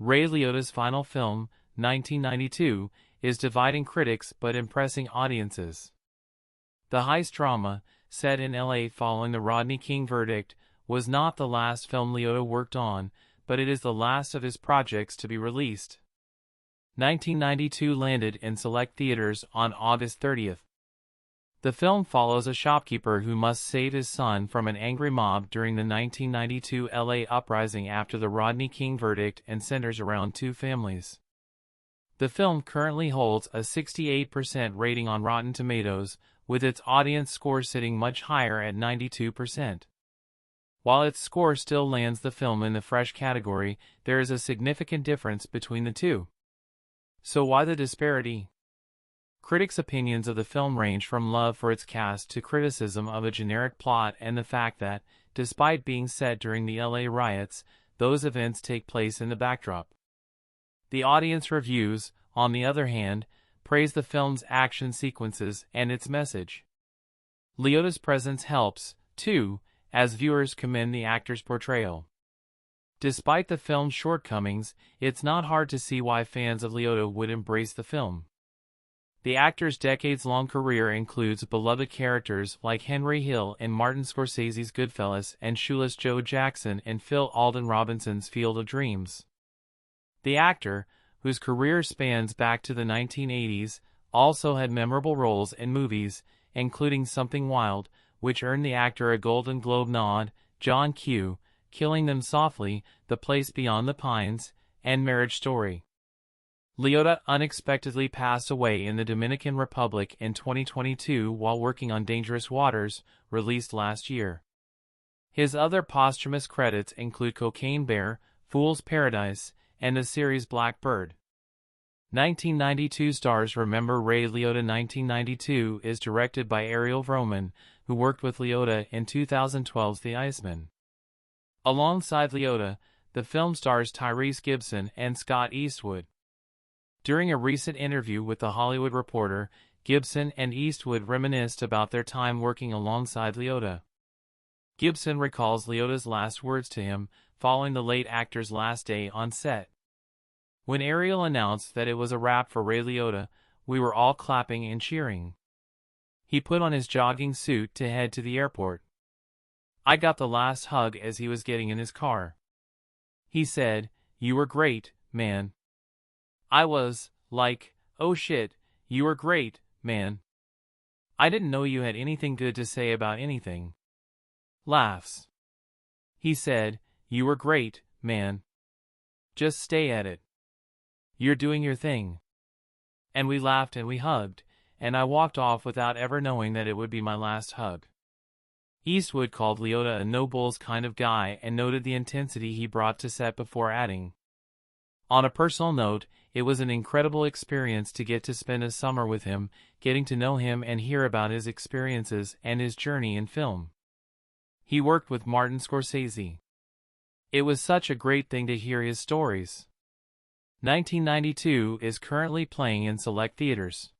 Ray Liotta's final film, 1992, is dividing critics but impressing audiences. The heist drama, set in LA following the Rodney King verdict, was not the last film Liotta worked on, but it is the last of his projects to be released. 1992 landed in select theaters on August 30th. The film follows a shopkeeper who must save his son from an angry mob during the 1992 LA uprising after the Rodney King verdict and centers around two families. The film currently holds a 68% rating on Rotten Tomatoes, with its audience score sitting much higher at 92%. While its score still lands the film in the fresh category, there is a significant difference between the two. So why the disparity? Critics' opinions of the film range from love for its cast to criticism of a generic plot and the fact that, despite being set during the LA riots, those events take place in the backdrop. The audience reviews, on the other hand, praise the film's action sequences and its message. Liotta's presence helps, too, as viewers commend the actor's portrayal. Despite the film's shortcomings, it's not hard to see why fans of Liotta would embrace the film. The actor's decades-long career includes beloved characters like Henry Hill in Martin Scorsese's Goodfellas and shoeless Joe Jackson in Phil Alden Robinson's Field of Dreams. The actor, whose career spans back to the 1980s, also had memorable roles in movies, including Something Wild, which earned the actor a Golden Globe nod, John Q., Killing Them Softly, The Place Beyond the Pines, and Marriage Story. Liotta unexpectedly passed away in the Dominican Republic in 2022 while working on Dangerous Waters, released last year. His other posthumous credits include Cocaine Bear, Fool's Paradise, and the series Blackbird. 1992 stars remember Ray Liotta. 1992 is directed by Ariel Vroman, who worked with Liotta in 2012's The Iceman. Alongside Liotta, the film stars Tyrese Gibson and Scott Eastwood. During a recent interview with The Hollywood Reporter, Gibson and Eastwood reminisced about their time working alongside Liotta. Gibson recalls Liotta's last words to him, following the late actor's last day on set. When Ariel announced that it was a wrap for Ray Liotta, we were all clapping and cheering. He put on his jogging suit to head to the airport. I got the last hug as he was getting in his car. He said, "You were great, man." I was like, "Oh shit, you were great, man. I didn't know you had anything good to say about anything." Laughs. He said, "You were great, man. Just stay at it. You're doing your thing." And we laughed and we hugged, and I walked off without ever knowing that it would be my last hug. Eastwood called Liotta a no-bulls kind of guy and noted the intensity he brought to set before adding, "On a personal note, it was an incredible experience to get to spend a summer with him, getting to know him and hear about his experiences and his journey in film. He worked with Martin Scorsese. It was such a great thing to hear his stories." 1992 is currently playing in select theaters.